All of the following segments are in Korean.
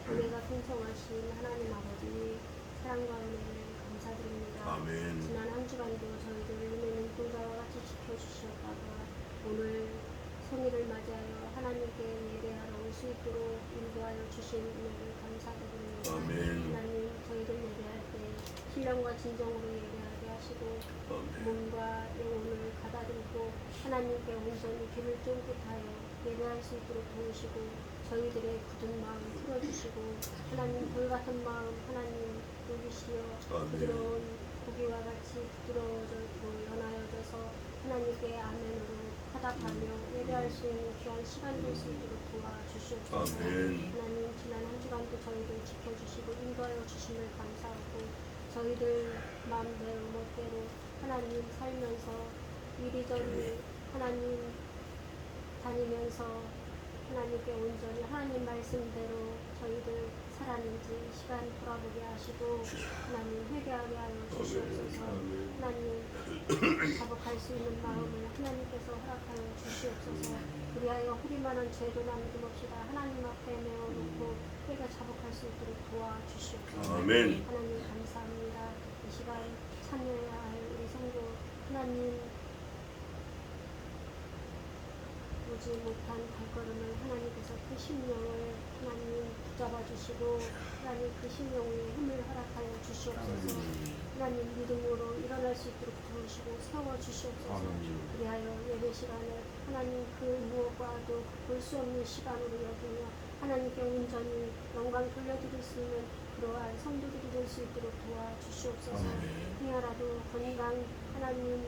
은혜가 풍성하신 하나님 아버지 사랑과 은혜를 감사드립니다. 아멘. 지난 한 주간도 저희들 은혜 눈동자와 같이 지켜주셨다가 오늘 성일을 맞이하여 하나님께 예배하러 올 수 있도록 인도하여 주신 은혜를 감사드립니다. 아멘. 하나님 저희들 예배할 때 신령과 진정으로 예배하게 하시고 아멘. 몸과 영혼을 가다듬고 하나님께 온전히 귀를 쫑긋하여 예배할 수 있도록 도우시고 저희들의 굳은 마음 풀어주시고 하나님 돌같은 마음 하나님 누리시어 부드러운 고기와 같이 부드러워졌고 연하여져서 하나님께 아멘으로 화답하며 예배할 수 있는 귀한 시간 될 수 있도록 도와주시옵소서. 하나님 지난 한 주간도 저희들 지켜주시고 인도하여 주심을 감사하고 저희들 마음대로 멋대로 하나님 살면서 이리저리 하나님 다니면서 하나님께 온전히 하나님 말씀대로 저희들 살았는지 시간 돌아보게 하시고 하나님 회개하게 하여 주시옵소서. 하나님 자복할 수 있는 마음을 하나님께서 허락하여 주시옵소서. 그리하여 허리만한 죄도 남김없이다 하나님 앞에 메어놓고 회개 자복할 수 있도록 도와주시옵소서. 아멘. 하나님 감사합니다. 이 시간 참여해야 할 우리 성도 하나님 오지 못한 발걸음을 하나님께서 그 심령을 하나님 붙잡아 주시고 하나님 그 심령 위에 힘을 허락하여 주시옵소서. 하나님 믿음으로 일어날 수 있도록 도우시고 세워 주시옵소서. 그리하여 예배 시간을 하나님 그 무엇과도 볼 수 없는 시간으로 여기며 하나님께 온전히 영광 돌려드릴 수 있는 그러한 성도들이 될 수 있도록 도와주시옵소서. 행여라도 건강 하나님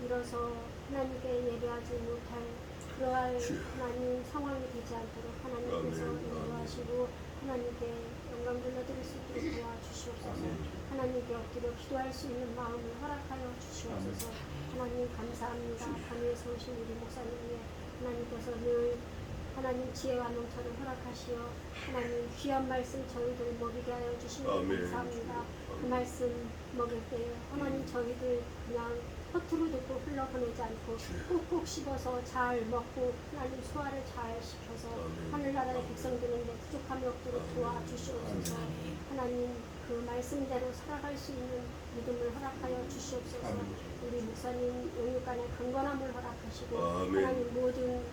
일어서 하나님께 예배하지 못할 그러한 하나님 상황이 되지 않도록 하나님께서 인도하시고 하나님께 영광 돌려드릴 수 있도록 도와주시옵소서. 하나님께 엎드려 기도할 수 있는 마음을 허락하여 주시옵소서. 하나님 감사합니다. 밤에서 오신 우리 목사님 위해 하나님께서 늘 하나님 지혜와 명철을 허락하시어 하나님 귀한 말씀 저희들 먹이게 하여 주시면 감사합니다. 그 말씀 먹을 때 하나님 저희들 그냥 허투루 듣고 흘러보내지 않고 꼭꼭 씹어서 잘 먹고 하나님 소화를 잘 시켜서 하늘나라의 백성되는데 부족함이 없도록 도와주시옵소서. 하나님 그 말씀대로 살아갈 수 있는 믿음을 허락하여 주시옵소서. 우리 목사님 영육간의 강건함을 허락하시고 하나님 모든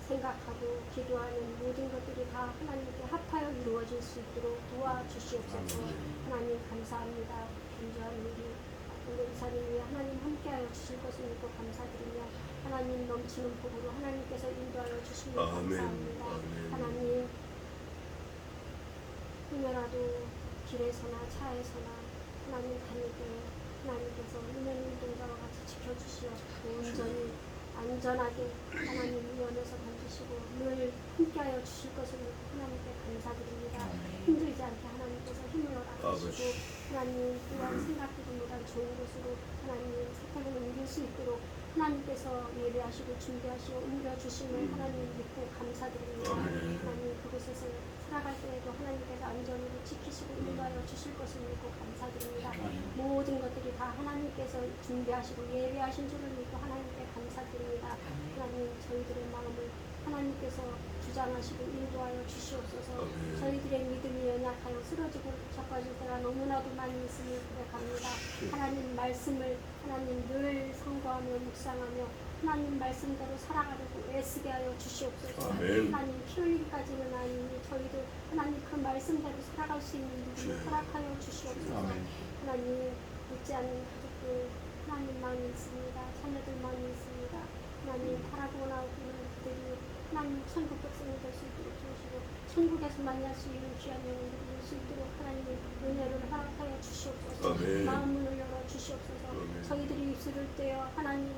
생각하고 기도하는 모든 것들이 다 하나님께 합하여 이루어질 수 있도록 도와주시옵소서. 하나님 감사합니다. 존귀한 우리 이사님 위해 하나님 함께하여 주실 것을 믿고 감사드리며 하나님 넘치는 복으로 하나님께서 인도하여 주시면 감사합니다. 하나님 행여라도 길에서나 차에서나 하나님 다닐 때 하나님께서 은혜님 동자와 같이 지켜주시어 온전히 안전하게 하나님 위원에서 던지시고 늘 함께하여 주실 것을 믿고 하나님께 감사드립니다. 힘들지 않게 하나님께서 힘을 허락하시고 하나님 또한 생각보다 좋은 곳으로 하나님 사택을 옮길 수 있도록 하나님께서 예배하시고 준비하시고 옮겨주심을 하나님 믿고 감사드립니다. 하나님 그곳에서 살아갈 때에도 하나님께서 안전으로 지키시고 인도하여 주실 것을 믿고 감사드립니다. 모든 것들이 다 하나님께서 준비하시고 예배하신 줄을 믿고 하나님께 감사드립니다. 하나님 저희들의 마음을 하나님께서 주장하시고 인도하여 주시옵소서. 저희들의 믿음이 연약하여 쓰러지고 자빠질 때가 너무나도 많이 있음을 고백합니다. 하나님 말씀을 하나님 늘 상고하며 묵상하며 하나님 말씀대로 살아가려고 애쓰게 하여 주시옵소서. 하나님 피 흘리기까지는 아니니 저희들 하나님 그 말씀대로 살아갈 수 있는 믿음을 허락하여 주시옵소서. 하나님 믿지 않는 가족들 하나님 많이 있습니다. 자녀들 많이 있습니다. 하나님 바라고 나오는 그들이 하나님 천국 백성이 될 수 있도록 주시고 천국에서 만날 수 있는 귀한 영혼들이 될 수 있도록 하나님 은혜를 허락하여 주시옵소서. 마음문을 열어 주시옵소서. 저희들이 입술을 떼어 하나님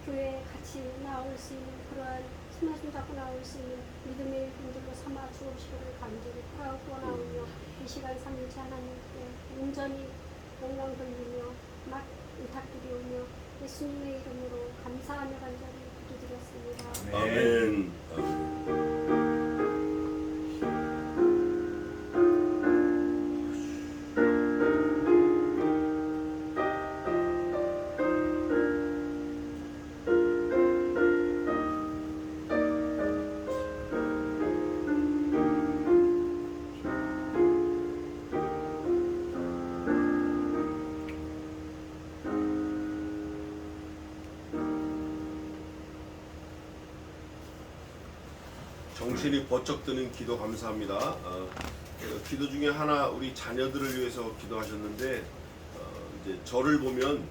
교회에 같이 나올 수 있는 그러한 손에 손잡고 나올 수 있는 믿음의 일꾼들로 삼아 주옵시기를 간절히 구하오며 이 시간 3일째 하나님께 온전히 영광 돌리며 막 의탁드리오며 예수님의 이름으로 감사하며 간절히 기도드렸습니다. 아멘. 정신이 번쩍 드는 기도 감사합니다. 기도 중에 하나 우리 자녀들을 위해서 기도하셨는데 이제 저를 보면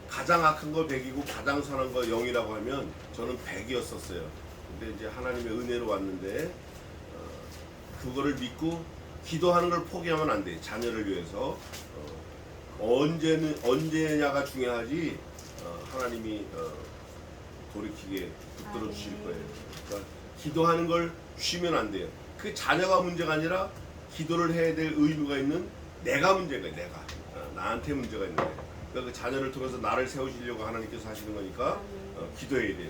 가장 악한 거 100이고 가장 선한 거 0이라고 하면 저는 100이었었어요. 근데 이제 하나님의 은혜로 왔는데 그거를 믿고 기도하는 걸 포기하면 안 돼. 자녀를 위해서 언제냐가 중요하지. 하나님이 돌이키게 붙들어 주실 거예요. 그러니까 기도하는 걸 쉬면 안 돼요. 그 자녀가 문제가 아니라 기도를 해야 될 의무가 있는 내가 문제가 내가 나한테 문제가 있는 거예요. 그러니까 그 자녀를 통해서 나를 세우시려고 하나님께서 하시는 거니까 기도해야 돼요.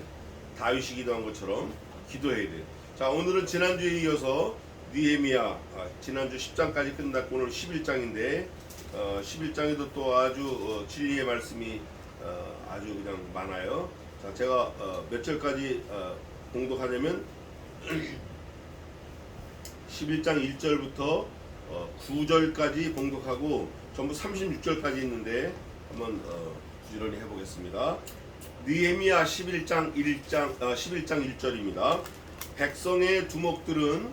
다윗이 기도한 것처럼 기도해야 돼요. 자, 오늘은 지난주에 이어서 느헤미야 지난주 10장까지 끝났고 오늘 11장인데 11장에도 또 아주 진리의 말씀이 아주 그냥 많아요. 자, 제가 몇 절까지 봉독하냐면 11장 1절부터 9절까지 봉독하고 전부 36절까지 있는데 한번 부지런히 해보겠습니다. 느헤미야 11장 1절입니다. 백성의 두목들은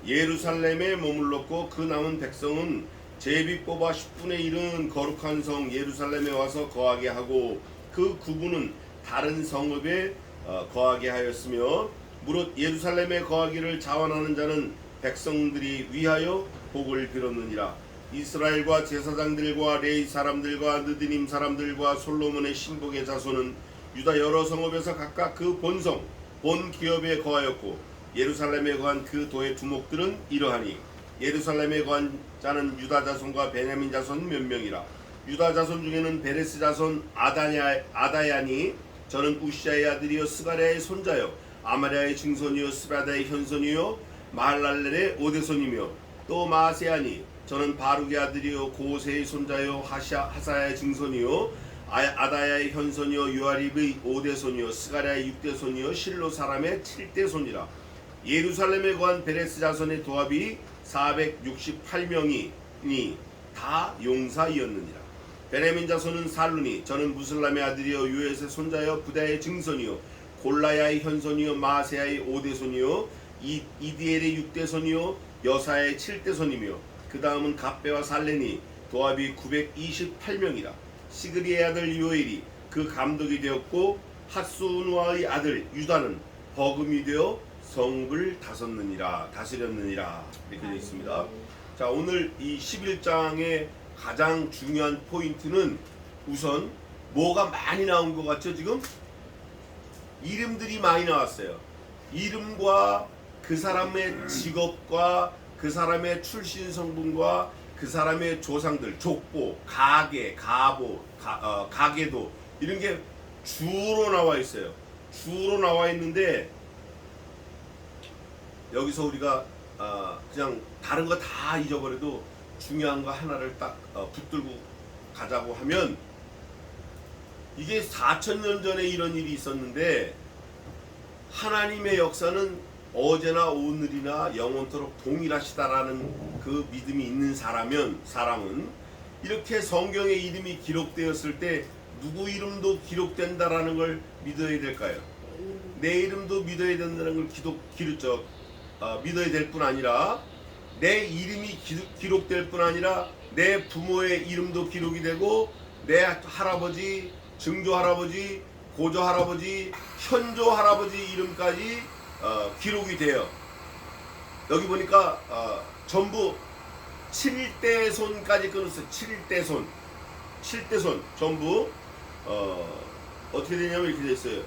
예루살렘에 머물렀고 그 남은 백성은 제비 뽑아 10분의 1은 거룩한 성 예루살렘에 와서 거하게 하고 그 9분은 다른 성읍에 거하게 하였으며 무릇 예루살렘에 거하기를 자원하는 자는 백성들이 위하여 복을 빌었느니라. 이스라엘과 제사장들과 레위 사람들과 느디님 사람들과 솔로몬의 신복의 자손은 유다 여러 성읍에서 각각 그 본성 본 기업에 거하였고 예루살렘에 거한 그 도의 두목들은 이러하니 예루살렘에 거한 자는 유다 자손과 베냐민 자손 몇 명이라. 유다 자손 중에는 베레스 자손 아다야니 저는 우시아의 아들이요 스가랴의 손자요 아마랴의 증손이요 스바다의 현손이요 마할랄렐의 오대손이며 또 마세아니 저는 바룩의 아들이요 고세의 손자요 하사야의 증손이요 아다야의 현손이요 요아립의 오대손이요 스가랴의 육대손이요 실로 사람의 칠대손이라. 예루살렘에 거한 베레스 자손의 도합이 468명이니 다 용사이었느니라. 베냐민 자손은 살루니 저는 무슬람의 아들이요 요엣의 손자요 부다의 증손이요 골라야의 현손이요 마세야의 오대손이요 이디엘의 육대손이요 여사의 칠대손이며 그 다음은 갑배와 살레니 도합이 928명이라. 시그리의 아들 요엘이 그 감독이 되었고 핫수누아의 아들 유다는 버금이 되어 성읍을 다스렸느니라 이렇게 되어 있습니다. 자, 오늘 이 11장의 가장 중요한 포인트는 우선 뭐가 많이 나온 것 같죠? 지금 이름들이 많이 나왔어요. 이름과 그 사람의 직업과 그 사람의 출신 성분과 그 사람의 조상들, 족보, 가계, 가계도 이런 게 주로 나와 있어요. 주로 나와 있는데 여기서 우리가 그냥 다른 거 다 잊어버려도 중요한 거 하나를 딱 붙들고 가자고 하면 이게 4,000년 전에 이런 일이 있었는데 하나님의 역사는 어제나 오늘이나 영원토록 동일하시다라는 그 믿음이 있는 사람은 이렇게 성경에 이름이 기록되었을 때 누구 이름도 기록된다라는 걸 믿어야 될까요? 내 이름도 믿어야 된다는 걸 믿어야 될 뿐 아니라 내 이름이 기록될 뿐 아니라 내 부모의 이름도 기록이 되고 내 할아버지, 증조 할아버지, 고조 할아버지, 현조 할아버지 이름까지 기록이 돼요. 여기 보니까 전부 7대손까지 끊었어요. 7대손 전부 어떻게 되냐면 이렇게 됐어요.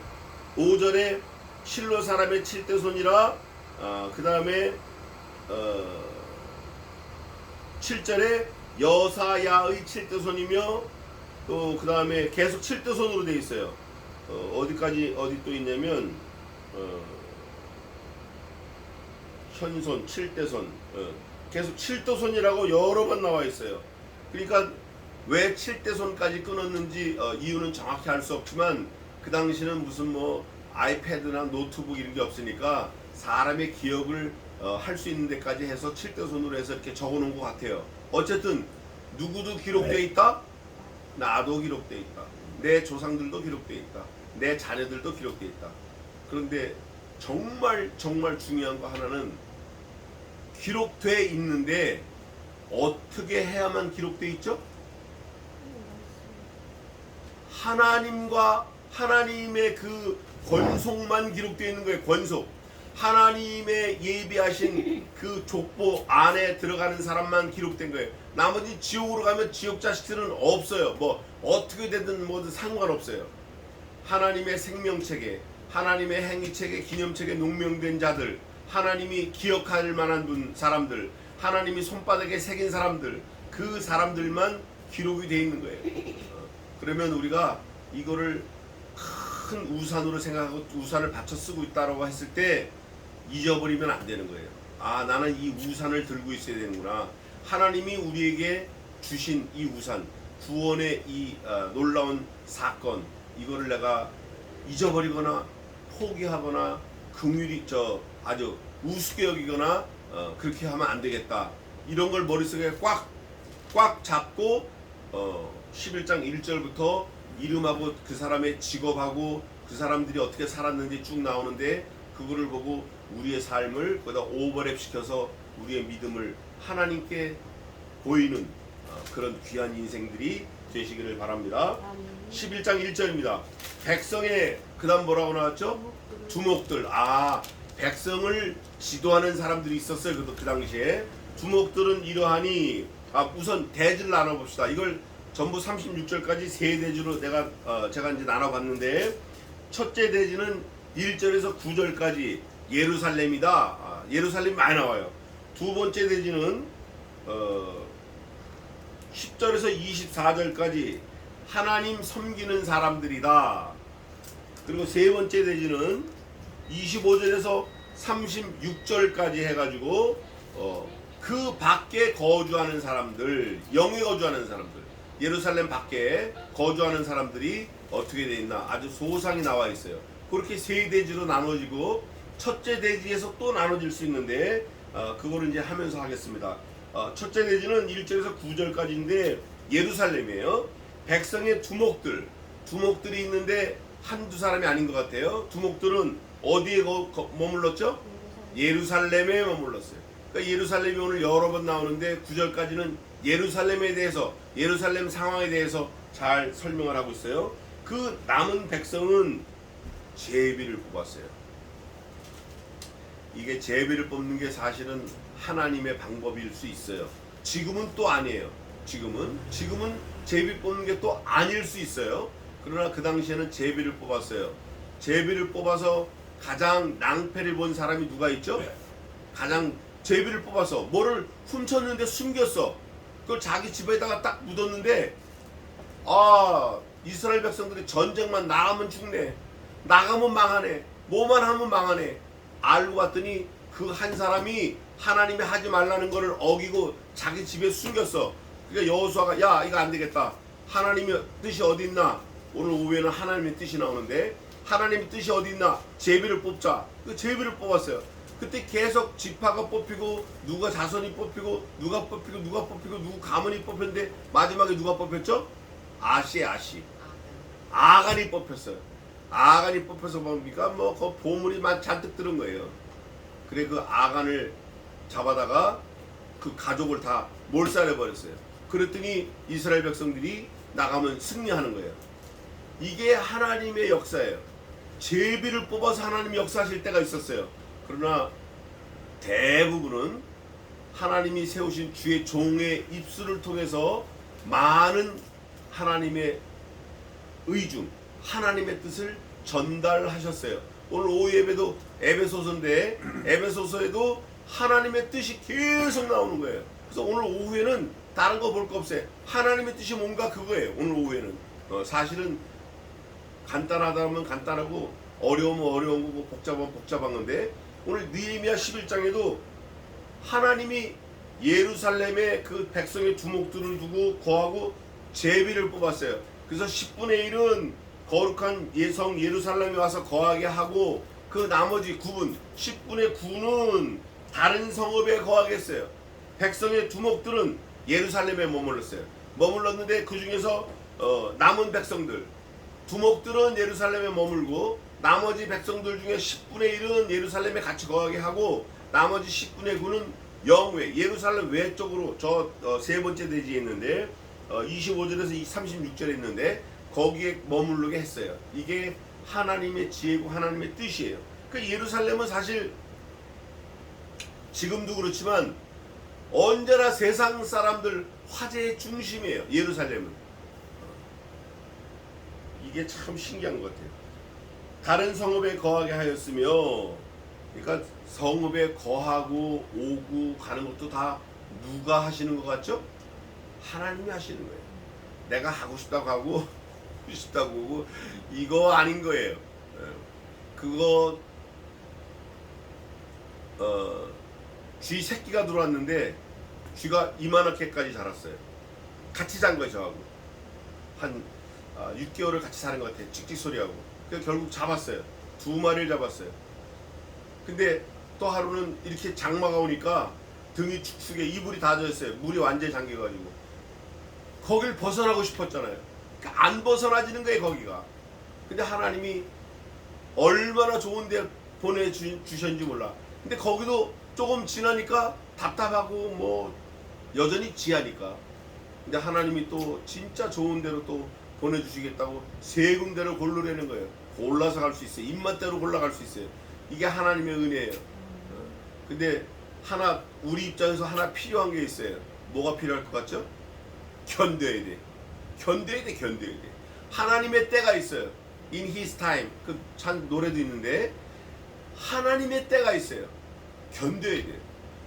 5절에 실로 사람의 7대손이라 그 다음에 7절에 여사야의 7대손이며 또 그 다음에 계속 7대손으로 되어 있어요. 어디 또 있냐면 현손 7대손 계속 7대손이라고 여러 번 나와 있어요. 그러니까 왜 7대손까지 끊었는지 이유는 정확히 알 수 없지만 그 당시는 무슨 뭐 아이패드나 노트북 이런 게 없으니까 사람의 기억을 할 수 있는 데까지 해서 7대손으로 해서 이렇게 적어놓은 것 같아요. 어쨌든 누구도 기록되어 있다? 나도 기록되어 있다. 내 조상들도 기록되어 있다. 내 자녀들도 기록되어 있다. 그런데 정말 중요한 거 하나는 기록돼 있는데 어떻게 해야만 기록돼 있죠? 하나님과 하나님의 그 권속만 기록되어 있는 거예요. 권속. 하나님의 예비하신 그 족보 안에 들어가는 사람만 기록된 거예요. 나머지 지옥으로 가면 지옥 자식들은 없어요. 뭐 어떻게 되든 뭐든 상관없어요. 하나님의 생명책에, 하나님의 행위책에, 기념책에 농명된 자들, 하나님이 기억할 만한 사람들, 하나님이 손바닥에 새긴 사람들, 그 사람들만 기록이 되어 있는 거예요. 그러면 우리가 이거를 큰 우산으로 생각하고 우산을 받쳐 쓰고 있다라고 했을 때 잊어버리면 안 되는 거예요. 아, 나는 이 우산을 들고 있어야 되는구나. 하나님이 우리에게 주신 이 우산, 구원의 이 놀라운 사건, 이거를 내가 잊어버리거나 포기하거나 긍휼히 아주 우습게 여기거나 그렇게 하면 안 되겠다. 이런 걸 머릿속에 꽉 잡고 11장 1절부터 이름하고 그 사람의 직업하고 그 사람들이 어떻게 살았는지 쭉 나오는데 그거를 보고 우리의 삶을 거기다 오버랩 시켜서 우리의 믿음을 하나님께 보이는 그런 귀한 인생들이 되시기를 바랍니다. 11장 1절입니다. 백성의 그 다음 뭐라고 나왔죠? 두목들. 아, 백성을 지도하는 사람들이 있었어요. 그 당시에. 두목들은 이러하니 우선 대지를 나눠봅시다. 이걸 전부 36절까지 세 대지로 제가 이제 나눠봤는데 첫째 대지는 1절에서 9절까지 예루살렘이다. 예루살렘이 많이 나와요. 두 번째 대지는 10절에서 24절까지 하나님 섬기는 사람들이다. 그리고 세 번째 대지는 25절에서 36절까지 해가지고 그 밖에 거주하는 사람들, 영에 거주하는 사람들, 예루살렘 밖에 거주하는 사람들이 어떻게 돼 있나 아주 소상히 나와 있어요. 그렇게 세 대지로 나눠지고 첫째 대지에서 또 나눠질 수 있는데 그거를 이제 하면서 하겠습니다. 첫째 대지는 1절에서 9절까지인데 예루살렘이에요. 백성의 두목들이 있는데 한두 사람이 아닌 것 같아요. 두목들은 어디에 머물렀죠? 예루살렘에 머물렀어요. 그러니까 예루살렘이 오늘 여러 번 나오는데 9절까지는 예루살렘에 대해서, 예루살렘 상황에 대해서 잘 설명을 하고 있어요. 그 남은 백성은 제비를 뽑았어요. 이게 제비를 뽑는 게 사실은 하나님의 방법일 수 있어요. 지금은 또 아니에요. 지금은 제비 뽑는 게 또 아닐 수 있어요. 그러나 그 당시에는 제비를 뽑았어요. 제비를 뽑아서 가장 낭패를 본 사람이 누가 있죠? 가장 제비를 뽑아서 뭐를 훔쳤는데 숨겼어. 그걸 자기 집에다가 딱 묻었는데 이스라엘 백성들이 전쟁만 나가면 죽네, 나가면 망하네, 뭐만 하면 망하네. 알고 봤더니 그 한 사람이 하나님이 하지 말라는 거를 어기고 자기 집에 숨겼어. 그러니까 여호수아가 야, 이거 안 되겠다. 하나님의 뜻이 어디 있나? 오늘 오후에는 하나님의 뜻이 나오는데 하나님의 뜻이 어디 있나? 제비를 뽑자. 그 제비를 뽑았어요. 그때 계속 지파가 뽑히고 누가 자손이 뽑히고 누가 뽑히고 가문이 뽑혔는데 마지막에 누가 뽑혔죠? 아시. 아간이 뽑혔어요. 아간이 뽑혀서 뭡니까? 그 보물이 잔뜩 들은 거예요. 그래 그 아간을 잡아다가 그 가족을 다 몰살해 버렸어요. 그랬더니 이스라엘 백성들이 나가면 승리하는 거예요. 이게 하나님의 역사예요. 제비를 뽑아서 하나님이 역사하실 때가 있었어요. 그러나 대부분은 하나님이 세우신 주의 종의 입술을 통해서 많은 하나님의 의중, 하나님의 뜻을 전달하셨어요. 오늘 오후 예배도 에베소서인데 에베소서에도 하나님의 뜻이 계속 나오는 거예요. 그래서 오늘 오후에는 다른 거 볼 거 없어요. 하나님의 뜻이 뭔가 그거예요. 오늘 오후에는 사실은 간단하다면 간단하고 어려우면 어려운 거고 복잡하면 복잡한 건데 오늘 느헤미야 11장에도 하나님이 예루살렘에 그 백성의 두목들을 두고 거하고 제비를 뽑았어요. 그래서 10분의 1은 거룩한 예성 예루살렘에 와서 거하게 하고 그 나머지 9분 10분의 9는 다른 성읍에 거하겠어요. 백성의 두목들은 예루살렘에 머물렀는데 그 중에서 남은 백성들 두목들은 예루살렘에 머물고 나머지 백성들 중에 10분의 1은 예루살렘에 같이 거하게 하고 나머지 10분의 9는 영외 예루살렘 외 쪽으로 저 세 번째 대지에 있는데 25절에서 36절에 있는데 거기에 머무르게 했어요. 이게 하나님의 지혜고 하나님의 뜻이에요. 그 예루살렘은 사실 지금도 그렇지만 언제나 세상 사람들 화제의 중심이에요. 예루살렘은. 이게 참 신기한 것 같아요. 다른 성읍에 거하게 하였으며, 그러니까 성읍에 거하고 오고 가는 것도 다 누가 하시는 것 같죠? 하나님이 하시는 거예요. 내가 하고 싶다고 하고 싶다고 하고 이거 아닌 거예요. 그거 쥐 새끼가 들어왔는데 쥐가 이만하게까지 자랐어요. 같이 잔 거예요. 저하고 한 6개월을 같이 사는 것 같아요. 찍찍 소리하고. 그래서 결국 잡았어요. 2마리를 잡았어요. 근데 또 하루는 이렇게 장마가 오니까 등이 축축해 이불이 다 젖었어요. 물이 완전히 잠겨가지고 거길 벗어나고 싶었잖아요. 그러니까 안 벗어나지는 거예요. 거기가. 근데 하나님이 얼마나 좋은 데 보내주셨는지 몰라. 근데 거기도 조금 지나니까 답답하고 뭐 여전히 지하니까. 근데 하나님이 또 진짜 좋은 데로 또 보내주시겠다고 세 군데를 고르라는 거예요. 골라서 갈 수 있어요. 입맛대로 골라갈 수 있어요. 이게 하나님의 은혜예요. 근데 하나 우리 입장에서 하나 필요한 게 있어요. 뭐가 필요할 것 같죠? 견뎌야 돼. 견뎌야 돼. 견뎌야 돼. 하나님의 때가 있어요. In His time. 그 참 노래도 있는데 하나님의 때가 있어요. 견뎌야 돼.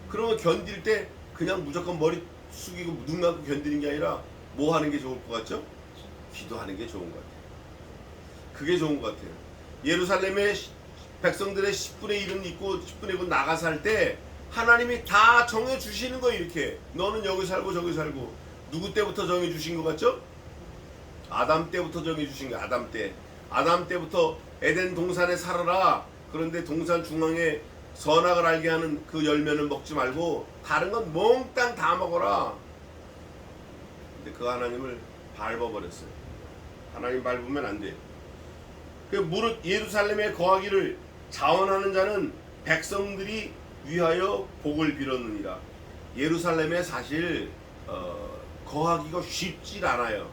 그러면 견딜 때 그냥 무조건 머리 숙이고 눈 감고 견디는 게 아니라 뭐 하는 게 좋을 것 같죠? 기도하는 게 좋은 것 같아요. 그게 좋은 것 같아요. 예루살렘에 백성들의 10분의 1은 있고 10분의 9는 나가서 할 때 하나님이 다 정해주시는 거예요. 이렇게 너는 여기 살고 저기 살고. 누구 때부터 정해주신 것 같죠? 아담 때부터 정해주신 거예요. 아담 때부터 에덴 동산에 살아라. 그런데 동산 중앙에 선악을 알게 하는 그 열매는 먹지 말고 다른 건 몽땅 다 먹어라. 근데 그 하나님을 밟아버렸어요. 하나님 밟으면 안 돼요. 그 무릇 예루살렘에 거하기를 자원하는 자는 백성들이 위하여 복을 빌었느니라. 예루살렘에 사실 거하기가 쉽지 않아요.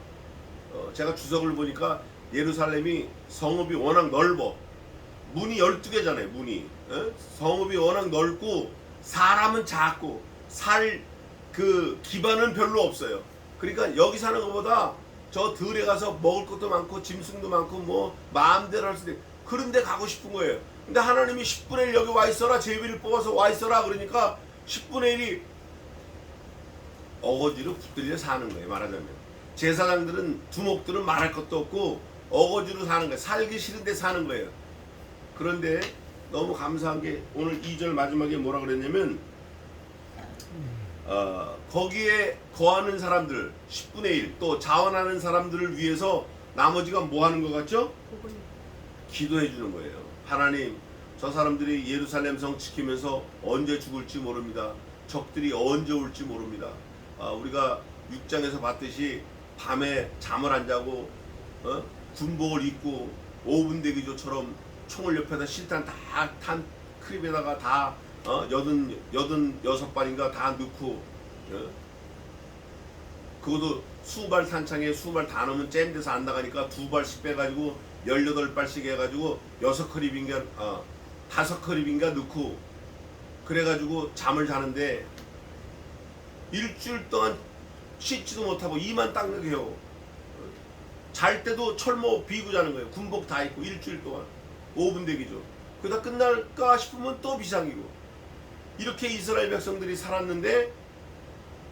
제가 주석을 보니까 예루살렘이 성읍이 워낙 넓어. 문이 12개잖아요. 문이. 성읍이 워낙 넓고 사람은 작고 살 그 기반은 별로 없어요. 그러니까 여기 사는 것보다 저 들에 가서 먹을 것도 많고 짐승도 많고 뭐 마음대로 할 수 있는 그런 데 가고 싶은 거예요. 근데 하나님이 10분의 1 여기 와 있어라. 제비를 뽑아서 와 있어라. 그러니까 10분의 1이 어거지로 붙들려 사는 거예요. 말하자면 제사장들은 두목들은 말할 것도 없고 어거지로 사는 거예요. 살기 싫은데 사는 거예요. 그런데 너무 감사한 게 오늘 2절 마지막에 뭐라 그랬냐면 거기에 거하는 사람들 10분의 1 또 자원하는 사람들을 위해서 나머지가 뭐 하는 것 같죠? 기도해 주는 거예요. 하나님 저 사람들이 예루살렘 성 지키면서 언제 죽을지 모릅니다. 적들이 언제 올지 모릅니다. 우리가 6장에서 봤듯이 밤에 잠을 안 자고 군복을 입고 5분 대기조처럼 총을 옆에다 실탄 다 탄 크립에다가 다 86발인가 다 넣고 그것도 수발 탄창에 수발 다 넣으면 잼돼서 안 나가니까 2발씩 빼가지고 18발씩 해가지고 6크립인가 5크립인가 넣고 그래가지고 잠을 자는데 일주일 동안 씻지도 못하고 이만 닦는 해요. 잘 때도 철모 비고 자는 거예요. 군복 다 입고 일주일 동안 5분 대기죠. 그러다 끝날까 싶으면 또 비상이고 이렇게 이스라엘 백성들이 살았는데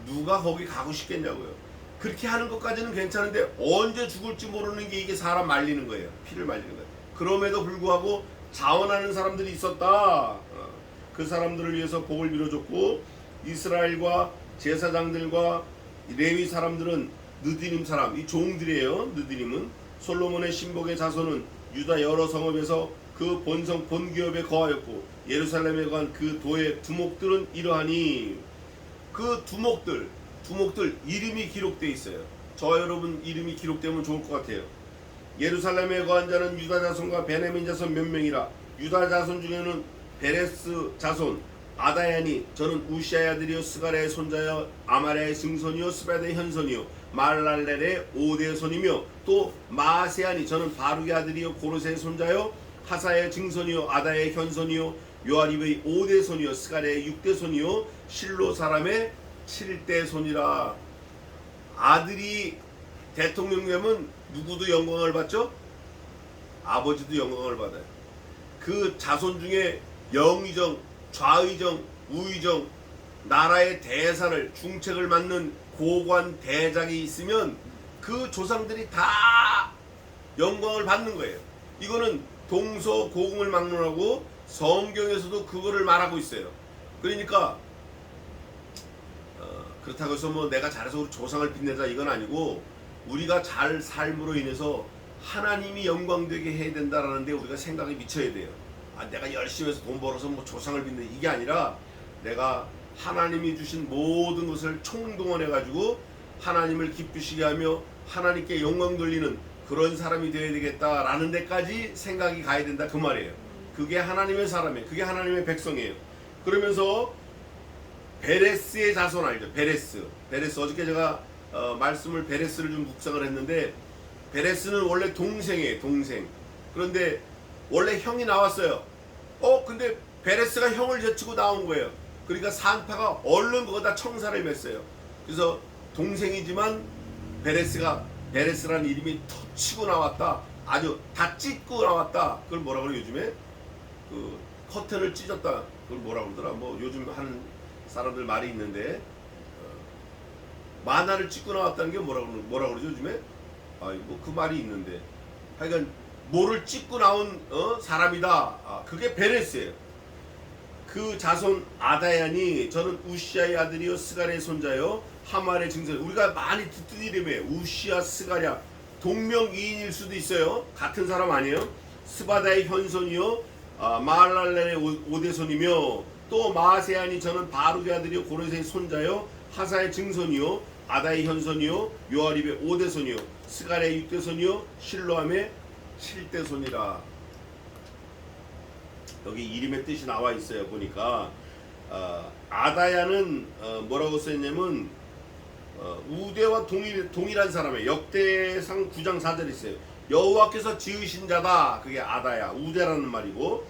누가 거기 가고 싶겠냐고요. 그렇게 하는 것까지는 괜찮은데 언제 죽을지 모르는 게 이게 사람 말리는 거예요. 피를 말리는 거예요. 그럼에도 불구하고 자원하는 사람들이 있었다. 그 사람들을 위해서 복을 빌어줬고 이스라엘과 제사장들과 레위 사람들은 느디님 사람, 이 종들이에요. 느디님은 솔로몬의 신복의 자손은 유다 여러 성읍에서 그 본성 본기업에 거하였고 예루살렘에 간 그 도의 두목들은 이러하니 그 두목들 이름이 기록되어 있어요. 저 여러분 이름이 기록되면 좋을 것 같아요. 예루살렘에 거한 자는 유다 자손과 베냐민 자손 몇 명이라. 유다 자손 중에는 베레스 자손 아다야니 저는 우시아의 아들이요 스가랴의 손자여 아마랴의 증손이요 스바데의 현손이요 말랄렐의 오대손이며 또 마세아니 저는 바룩의 아들이요 고르세의 손자요 하사의 증손이요 아다의 현손이요 요아립의 오대손이요 스가랴의 육대손이요 실로 사람의 7대손이라. 아들이 대통령 되면 누구도 영광을 받죠? 아버지도 영광을 받아요. 그 자손 중에 영의정, 좌의정, 우의정, 나라의 대사를 중책을 맡는 고관 대장이 있으면 그 조상들이 다 영광을 받는 거예요. 이거는 동서고금을 막론하고 성경에서도 그거를 말하고 있어요. 그러니까 그렇다고 해서 뭐 내가 잘해서 우리 조상을 빛내자 이건 아니고, 우리가 잘 삶으로 인해서 하나님이 영광되게 해야 된다라는 데 우리가 생각이 미쳐야 돼요. 내가 열심히 해서 돈 벌어서 뭐 조상을 빛내 이게 아니라, 내가 하나님이 주신 모든 것을 총동원해 가지고 하나님을 기쁘시게 하며 하나님께 영광 돌리는 그런 사람이 되어야 되겠다라는 데까지 생각이 가야 된다 그 말이에요. 그게 하나님의 사람이에요. 그게 하나님의 백성이에요. 그러면서 베레스의 자손 알죠? 베레스 어저께 제가 말씀을 베레스를 좀 묵상을 했는데, 베레스는 원래 동생이에요. 동생. 그런데 원래 형이 나왔어요. 근데 베레스가 형을 제치고 나온 거예요. 그러니까 산파가 얼른 거기다 청사를 맺어요. 그래서 동생이지만 베레스라는 이름이 턱 치고 나왔다. 아주 다 찢고 나왔다. 그걸 뭐라 그래 요즘에? 그 커튼을 찢었다. 그걸 뭐라 그러더라? 뭐 요즘 하는 사람들 말이 있는데, 만화를 찍고 나왔다는 게 뭐라 그러죠 요즘에? 뭐 그 말이 있는데, 하여간 뭐를 찍고 나온 사람이다. 그게 베레스예요. 그 자손 아다야니 저는 우시아의 아들이요 스가랴의 손자요 하말의 증손. 우리가 많이 듣던 이름이에요. 우시아 스가랴 동명이인일 수도 있어요. 같은 사람 아니에요? 스바다의 현손이요 마할랄렐의 오대손이며 또 마세아니 저는 바룩의 아들이요 고레세의 손자요 하사의 증손이요 아다의 현손이요 요아립의 오대손이요 스가랴의 육대손이요 실로암의 7대손이라. 여기 이름의 뜻이 나와 있어요. 보니까 아다야는 뭐라고 써있냐면 우대와 동일한 사람이에요. 역대상 9장 4절에 있어요. 여호와께서 지으신 자다. 그게 아다야 우대라는 말이고,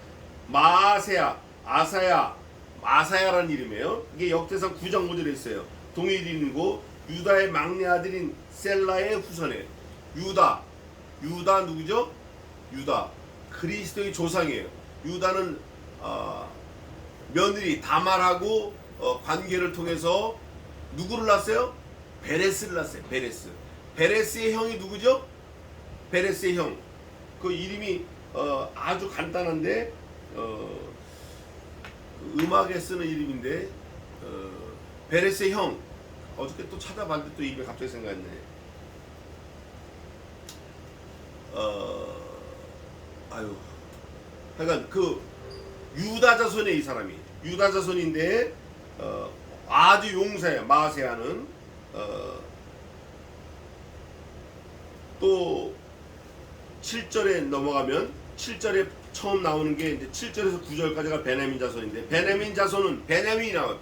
마세야 아사야라는 이름이에요. 이게 역대상 9장 5절에 있어요. 동일인이고 유다의 막내 아들인 셀라의 후손이에요. 유다 누구죠? 유다 그리스도의 조상이에요. 유다는 며느리 다말하고 관계를 통해서 누구를 낳았어요? 베레스를 낳았어요. 베레스의 형이 누구죠? 베레스의 형. 그 이름이 아주 간단한데 음악에 쓰는 이름인데 베레스의 형. 어저께 또 찾아봤는데 또 이름이 갑자기 생각났네. 하여간 그 유다 자손의 이 사람이 유다 자손인데 아주 용사예요. 마세아는 또 7절에 넘어가면 7절에 처음 나오는 게 이제 7절에서 9절까지가 베냐민 자손인데, 베냐민 자손은 베냐민이 나와요.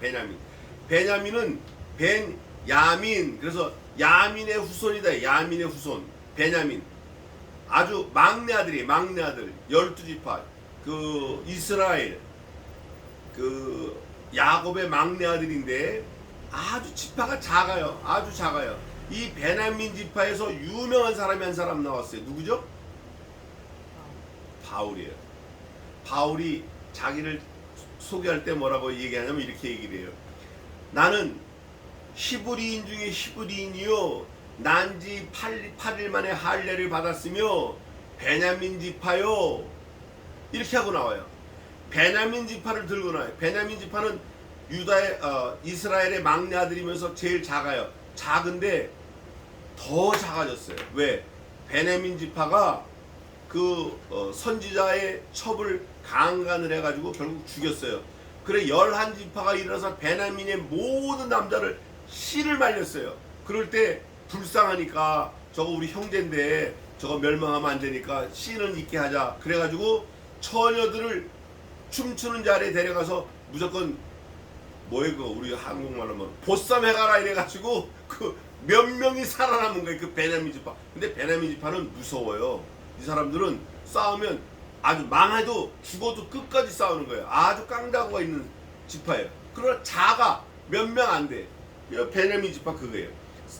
베냐민은 벤야민, 그래서 야민의 후손이다. 야민의 후손 베냐민. 아주 막내 아들 12지파. 그 이스라엘 그 야곱의 막내 아들인데 아주 지파가 작아요. 아주 작아요. 이 베냐민 지파에서 유명한 사람이 한 사람 나왔어요. 누구죠? 바울이에요. 바울이 자기를 소개할 때 뭐라고 얘기하냐면 이렇게 얘기를 해요. 나는 히브리인 중에 히브리인이요 난지 8일 만에 할례를 받았으며 베냐민 지파요, 이렇게 하고 나와요. 베냐민 지파를 들고 나와요. 베냐민 지파는 유다의 이스라엘의 막내 아들이면서 제일 작아요. 작은데 더 작아졌어요. 왜? 베냐민 지파가 그 선지자의 첩을 강간을 해가지고 결국 죽였어요. 그래 11지파가 일어나서 베냐민의 모든 남자를 씨를 말렸어요. 그럴 때 불쌍하니까 저거 우리 형제인데 저거 멸망하면 안 되니까 씨는 있게 하자. 그래가지고 처녀들을 춤추는 자리에 데려가서 무조건 뭐예요, 그 우리 한국말로 뭐 보쌈 해가라 이래가지고 그 몇 명이 살아남은 거예요, 그 베냐민 지파. 근데 베냐민 지파는 무서워요. 이 사람들은 싸우면 아주 망해도 죽어도 끝까지 싸우는 거예요. 아주 깡다구가 있는 지파예요. 그러나 자가 몇 명 안 돼. 이 베냐민 지파 그거예요.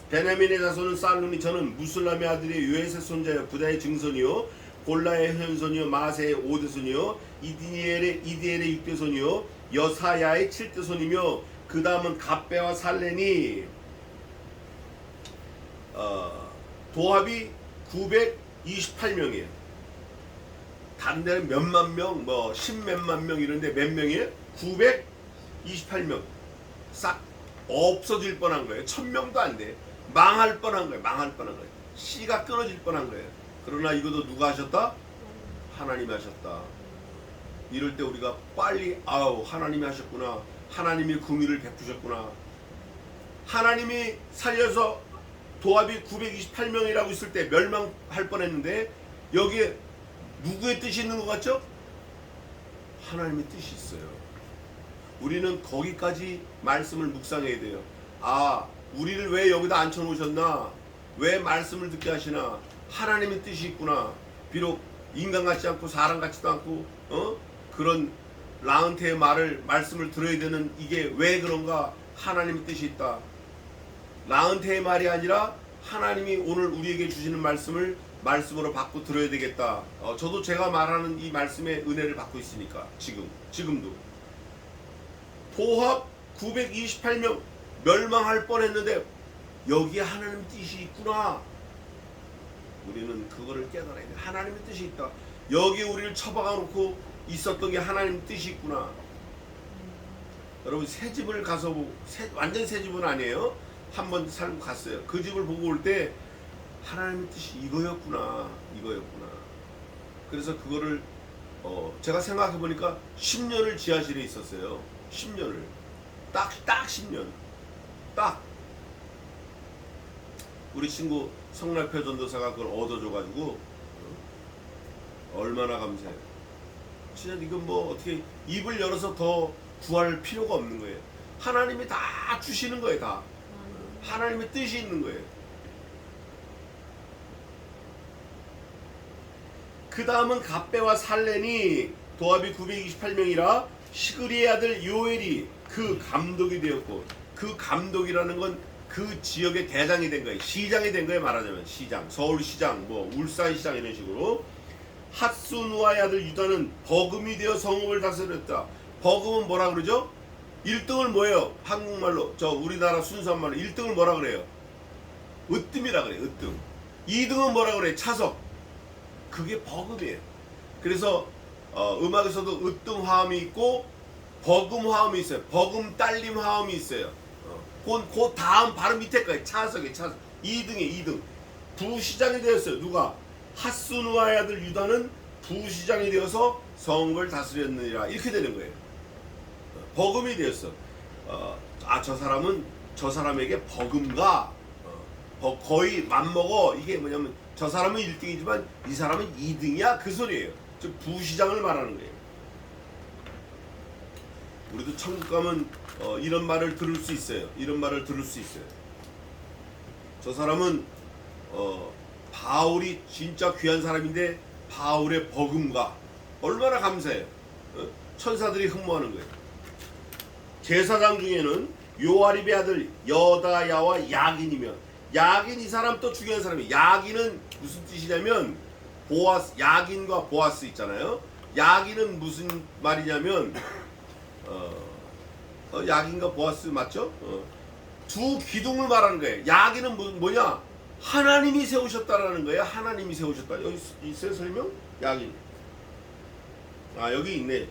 베냐민의 자손은 살룬이 저는 무슬람의 아들의 요에셋 손자요 부다의 증손이요 골라의 현손이요 마세의 5대손이요 이디엘의 6대손이요 여사야의 7대손이며 그 다음은 갑배와 살렌이 도합이 928명이에요. 다른 데는 몇만 명, 뭐 10몇만 명 이런데 몇 명이에요? 928명. 싹 없어질 뻔한 거예요. 1000명도 안 돼. 망할 뻔한 거예요. 망할 뻔한 거예요. 씨가 끊어질 뻔한 거예요. 그러나 이것도 누가 하셨다? 하나님이 하셨다. 이럴 때 우리가 빨리 아우 하나님이 하셨구나. 하나님이 긍휼을 베푸셨구나. 하나님이 살려서 도합이 928명이라고 있을 때 멸망할 뻔했는데 여기에 누구의 뜻이 있는 것 같죠? 하나님의 뜻이 있어요. 우리는 거기까지 말씀을 묵상해야 돼요. 아, 우리를 왜 여기다 앉혀놓으셨나? 왜 말씀을 듣게 하시나? 하나님의 뜻이 있구나. 비록 인간 같지 않고 사람 같지도 않고 그런 라운트의 말씀을 들어야 되는 이게 왜 그런가? 하나님의 뜻이 있다. 라운트의 말이 아니라 하나님이 오늘 우리에게 주시는 말씀을 말씀으로 받고 들어야 되겠다. 저도 제가 말하는 이 말씀의 은혜를 받고 있으니까 지금도 도합 928명 멸망할 뻔했는데 여기에 하나님의 뜻이 있구나. 우리는 그거를 깨달아야 돼. 하나님의 뜻이 있다. 여기 우리를 처박아 놓고 있었던 게 하나님의 뜻이 있구나. 여러분 새 집을 가서 보고 완전 새 집은 아니에요. 한번 살고 갔어요. 그 집을 보고 올 때 하나님의 뜻이 이거였구나. 그래서 그거를 제가 생각해 보니까 10년을 지하실에 있었어요. 10년을 딱 10년 딱 우리 친구 성날표 전도사가 그걸 얻어줘가지고 얼마나 감사해요. 진짜 이건 뭐 어떻게 입을 열어서 더 구할 필요가 없는 거예요. 하나님이 다 주시는 거예요. 다 하나님의 뜻이 있는 거예요. 그 다음은 갑배와 살렌이 도합이 928명이라 시그리의 아들 요엘이 그 감독이 되었고, 그 감독이라는 건 그 지역의 대장이 된 거예요. 시장이 된 거예요. 말하자면 시장, 서울시장, 뭐 울산시장 이런 식으로. 핫수누아의 아들 유다는 버금이 되어 성읍을 다스렸다. 버금은 뭐라 그러죠? 1등을 뭐예요? 한국말로 저 우리나라 순수한 말로 1등을 뭐라 그래요? 으뜸이라 그래요. 으뜸. 2등은 뭐라 그래요? 차석. 그게 버금이에요. 그래서 음악에서도 으뜸 화음이 있고 버금 화음이 있어요. 버금 딸림 화음이 있어요. 그 다음 바로 밑에까지 차석에 차석. 2등에 2등. 부시장이 되었어요. 누가? 핫수누아의 아들 유다는 부시장이 되어서 성읍을 다스렸느니라. 이렇게 되는 거예요. 버금이 되었어. 저 사람에게 버금가 거의 맞먹어. 이게 뭐냐면 저 사람은 1등이지만 이 사람은 2등이야. 그 소리예요. 즉 부시장을 말하는 거예요. 우리도 천국 가면 이런 말을 들을 수 있어요. 저 사람은 바울이 진짜 귀한 사람인데 바울의 버금가. 얼마나 감사해요. 천사들이 흠모하는 거예요. 제사장 중에는 요아립의 아들 여다야와 야긴이며, 야긴 이 사람 또 중요한 사람이에요. 야긴은 무슨 뜻이냐면 보아스, 야긴과 보아스 있잖아요. 야긴은 무슨 말이냐면 야긴과 보아스 맞죠? 두 기둥을 말하는 거예요. 야긴은 뭐냐? 하나님이 세우셨다라는 거예요. 하나님이 세우셨다. 여기 있어요 설명? 야긴. 여기 있네.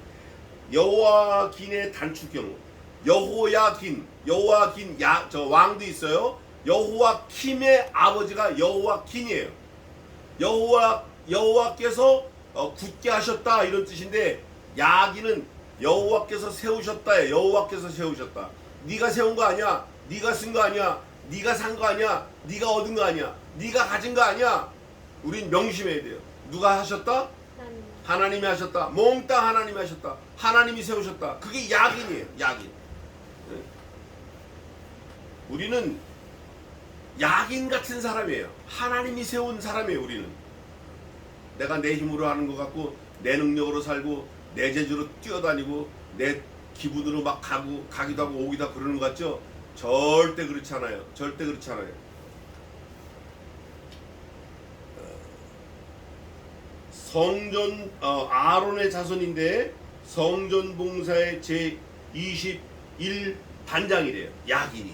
여호와긴의 단축경. 여호야긴 저 왕도 있어요. 여호와킴의 아버지가 여호와긴이에요. 여호와께서 굳게 하셨다 이런 뜻인데, 야긴은 여호와께서 세우셨다예요. 여호와께서 세우셨다. 네가 세운 거 아니야. 네가 쓴 거 아니야. 네가 산 거 아니야. 네가 얻은 거 아니야. 네가 가진 거 아니야. 우린 명심해야 돼요. 누가 하셨다? 하나님. 하나님이 하셨다. 몽땅 하나님이 하셨다. 하나님이 세우셨다. 그게 야긴이에요. 야긴. 네. 우리는 야긴 같은 사람이에요. 하나님이 세운 사람이에요. 우리는 내가 내 힘으로 하는 것 같고 내 능력으로 살고 내 재주로 뛰어다니고 내 기분으로 막 가기도 하고 오기도 하고 그러는 것 같죠? 절대 그렇지 않아요. 절대 그렇지 않아요. 성전 아론의 자손인데 성전 봉사의 제 21 단장이래요. 야긴이.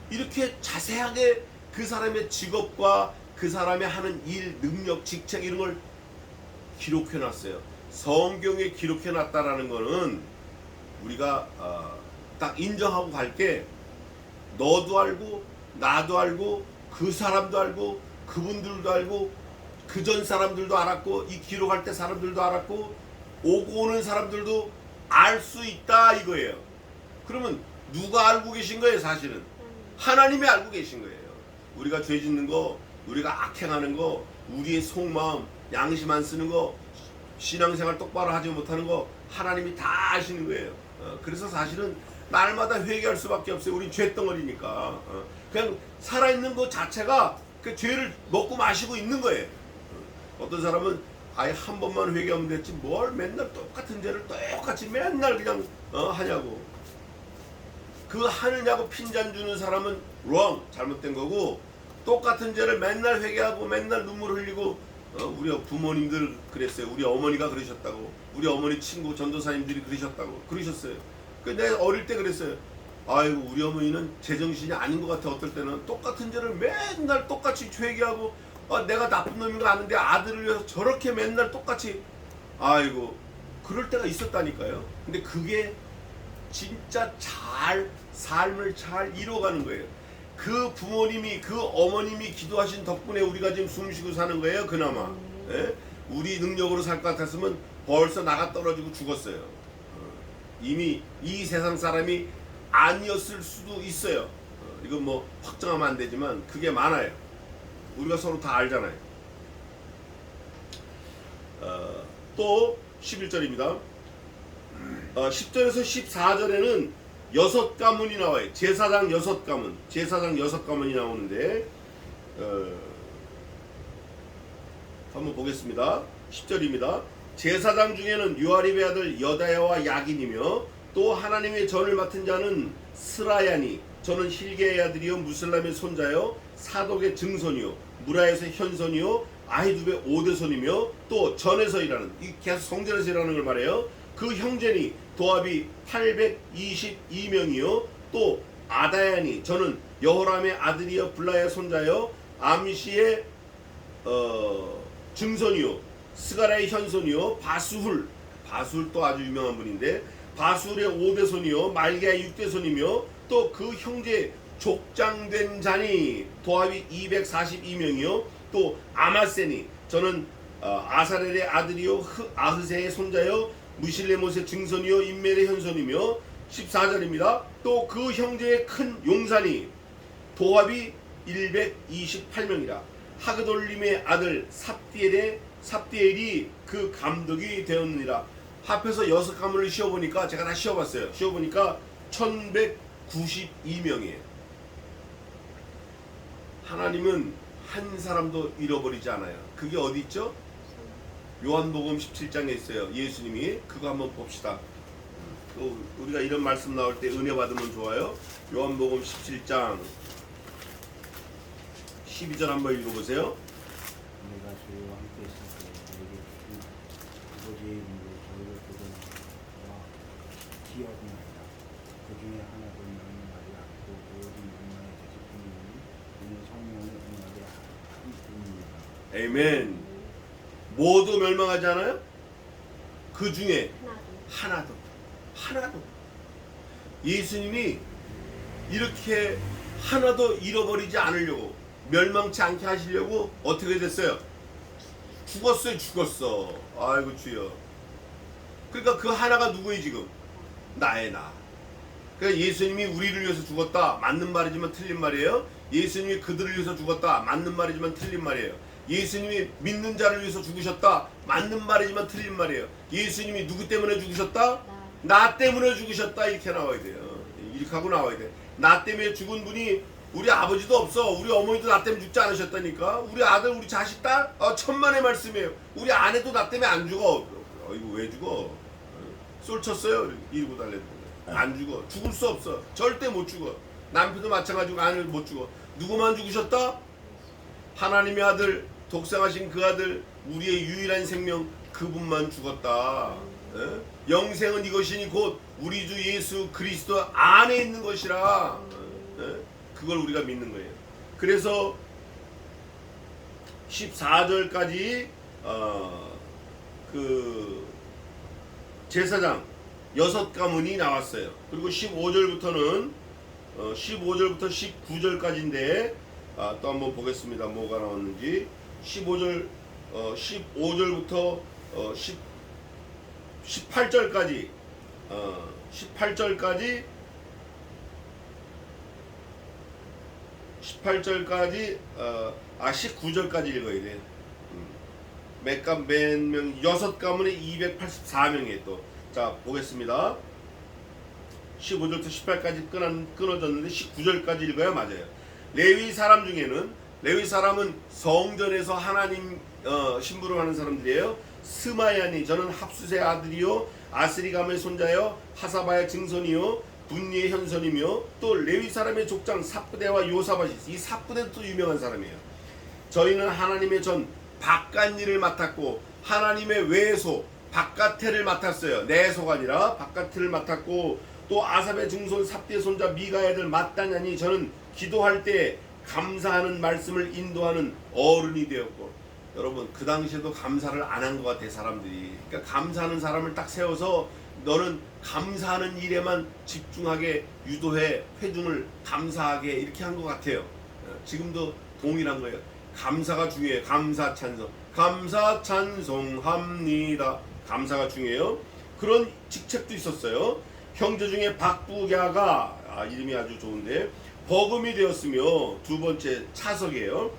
이렇게 자세하게 그 사람의 직업과 그 사람이 하는 일, 능력, 직책 이런 걸 기록해 놨어요. 성경에 기록해 놨다라는 거는 우리가 딱 인정하고 갈게, 너도 알고 나도 알고 그 사람도 알고 그분들도 알고 그 전 사람들도 알았고 이 기록할 때 사람들도 알았고 오고 오는 사람들도 알 수 있다 이거예요. 그러면 누가 알고 계신 거예요? 사실은 하나님이 알고 계신 거예요. 우리가 죄 짓는 거, 우리가 악행하는 거, 우리의 속마음, 양심 안 쓰는 거, 신앙생활 똑바로 하지 못하는 거 하나님이 다 아시는 거예요. 그래서 사실은 날마다 회개할 수밖에 없어요. 우리 죄덩어리니까. 그냥 살아있는 것 자체가 그 죄를 먹고 마시고 있는 거예요. 어떤 사람은 아예 한 번만 회개하면 됐지 뭘 맨날 똑같은 죄를 똑같이 맨날 그냥 하냐고. 그 하느냐고 핀잔 주는 사람은 wrong, 잘못된 거고, 똑같은 죄를 맨날 회개하고 맨날 눈물 흘리고 우리 부모님들 그랬어요. 우리 어머니가 그러셨다고. 우리 어머니 친구 전도사님들이 그러셨어요. 근데 내가 어릴 때 그랬어요. 아이고 우리 어머니는 제정신이 아닌 것 같아. 어떨 때는 똑같은 죄를 맨날 똑같이 회개하고 내가 나쁜 놈인 거 아는데 아들을 위해서 저렇게 맨날 똑같이, 아이고 그럴 때가 있었다니까요. 근데 그게 진짜 잘 삶을 잘 이뤄가는 거예요. 그 부모님이 그 어머님이 기도하신 덕분에 우리가 지금 숨쉬고 사는 거예요. 그나마. 예? 우리 능력으로 살 것 같았으면 벌써 나가 떨어지고 죽었어요. 이미 이 세상 사람이 아니었을 수도 있어요. 이건 뭐 확정하면 안 되지만 그게 많아요. 우리가 서로 다 알잖아요. 또 11절입니다. 10절에서 14절에는 6가문이 나와요. 제사장 6가문. 제사장 6가문이 나오는데 한번 보겠습니다. 10절입니다. 제사장 중에는 요아립의 아들 여다야와 야긴이며 또 하나님의 전을 맡은 자는 스라야니, 저는 힐게의 아들이요 무슬람의 손자요 사독의 증손이요 무라에서 현손이요 아히두의 오대손이며 또 전에서 일하는, 이 계속 성전에서 일하는 걸 말해요. 그 형제니 도합이 822명이요 또 아다야니, 저는 여호람의 아들이요 블라의 손자요 암시의 증손이요 스가라의 현손이요 바수훌 또 아주 유명한 분인데 바수hul의 5대손이요 말기야의 6대손이며 또 그 형제 족장된 자니 도합이 242명이요 또 아마세니, 저는 아사렐의 아들이요 아흐세의 손자요 무실레못의 증손이요 인멜의 현손이며 14절입니다. 또 그 형제의 큰 용산이 도합이 128명이라 하그돌림의 아들 삽디엘이 그 감독이 되었느니라. 합해서 6가문을 씌워보니까, 제가 다 씌워봤어요. 씌워보니까 1192명이에요. 하나님은 한 사람도 잃어버리지 않아요. 그게 어디 있죠? 요한복음 17장에 있어요. 예수님이. 그거 한번 봅시다. 또 우리가 이런 말씀 나올 때 은혜 받으면 좋아요. 요한복음 17장 12절 한번 읽어보세요. 내가 저희와 함께 있을 때 너에게 주신 아버지의 이름으로 저희를 보존하라 기억나리라. 그 중에 하나도 멸망하지 않고 오직 멸망의 대속뿐이니 이는 성령의 응하게 한 뿐이니라. 에이멘. 모두 멸망하지 않아요? 그 중에 하나도. 예수님이 이렇게 하나도 잃어버리지 않으려고, 멸망치 않게 하시려고 어떻게 됐어요? 죽었어. 아이고 주여. 그러니까 그 하나가 누구예요 지금? 나의 나. 그러니까 예수님이 우리를 위해서 죽었다. 맞는 말이지만 틀린 말이에요. 예수님이 그들을 위해서 죽었다. 맞는 말이지만 틀린 말이에요. 예수님이 믿는 자를 위해서 죽으셨다. 맞는 말이지만 틀린 말이에요. 예수님이 누구 때문에 죽으셨다? 나 때문에 죽으셨다. 이렇게 나와야 돼요. 이렇게 하고 나와야 돼. 나 때문에 죽은 분이 우리 아버지도 없어. 우리 어머니도 나 때문에 죽지 않으셨다니까. 우리 아들, 우리 자식, 딸? 천만의 말씀이에요. 우리 아내도 나 때문에 안 죽어. 이거 왜 죽어? 쏠 쳤어요. 이러고 달랬는데 안 죽어. 죽을 수 없어. 절대 못 죽어. 남편도 마찬가지고 아내도 못 죽어. 누구만 죽으셨다? 하나님의 아들, 독생하신 그 아들, 우리의 유일한 생명, 그분만 죽었다. 영생은 이것이니 곧 우리 주 예수 그리스도 안에 있는 것이라. 그걸 우리가 믿는 거예요. 그래서 14절까지 그 제사장 6가문이 나왔어요. 그리고 15절부터 19절까지인데 또 한번 보겠습니다. 뭐가 나왔는지. 15절부터 18절까지 19절까지 읽어야 돼. 맨 명 6가문에 284명이에요. 또 자 보겠습니다. 15절부터 18까지 끊어졌는데 19절까지 읽어야 맞아요. 레위 사람 중에는, 레위 사람은 성전에서 하나님 심부름하는 사람들이에요. 스마야니, 저는 합수세 아들이요 아스리감의 손자요 하사바의 증손이요 분리의 현선이며, 또 레위 사람의 족장 삽부대와 요사밭이, 이 삽부대도 유명한 사람이에요. 저희는 하나님의 전 바깥 일을 맡았고 하나님의 외소 바깥을 맡았어요. 내소가 아니라 바깥을 맡았고, 또 아삽의 증손 삽디의 손자 미가의 아들 마따냐니, 저는 기도할 때 감사하는 말씀을 인도하는 어른이 되었고. 여러분 그 당시에도 감사를 안 한 것 같아 사람들이. 그러니까 감사하는 사람을 딱 세워서 너는 감사하는 일에만 집중하게 유도해, 회중을 감사하게 이렇게 한 것 같아요. 지금도 동일한 거예요. 감사가 중요해요. 감사 찬송, 감사 찬송합니다. 감사가 중요해요. 그런 직책도 있었어요. 형제 중에 박부갸가 이름이 아주 좋은데 버금이 되었으며, 두 번째 차석이에요.